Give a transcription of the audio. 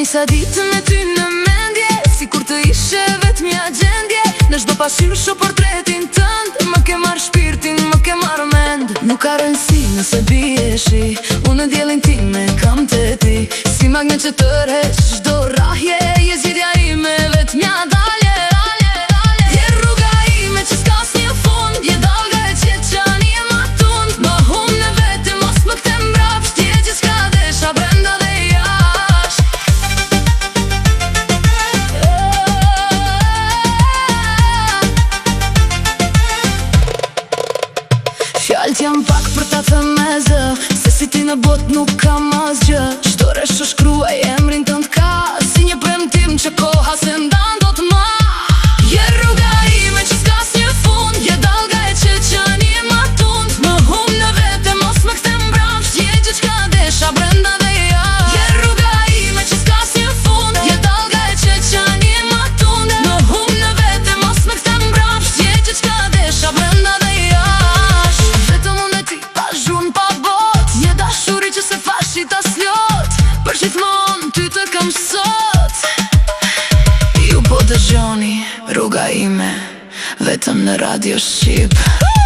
sa ditë me ty në mendje, si kur të ishe vetë mja gjendje. Në shdo pashyr sho portretin tënd, më ke marrë shpirtin, më ke marrë mend. Nuk ka rëndësi nëse bieshi, unë në djelin time kam të ti. Si magnet që të req shdo rahje, je zgjidhja ime vetë mja dalje. Je rruga ime që s'kas një fund, je dalga e qeqani e ma tund. Më hum në vete, mos më këte mbrapsht, je gjithka desha brenda dhe jasht. Fjallët jam pak për ta thënë me zë, se si ti në bot nuk kam asgjë. Çdo resh që shkruaj emrin tënd ka, si një premtim që koha se ndan do të ma. Je rruga ime që s'kas një fund, je dalga e qeqani e ma tund. Më hum në vete, mos më këte mbrapsht, je gjithka desha brenda dhe jasht. Je rruga ime që s'kas një fund, je dalga e qeqani e ma tund. Më hum në vete, mos më këte mbrapsht, je gjithka desha brenda dhe jasht. Vetëm unë e ti pa zhun pa bot, je dashuri që se fashi ta slot. Për gjithmon ty të kam sot. Ju po dëgjoni rruga ime, vetëm në Radio Shqip.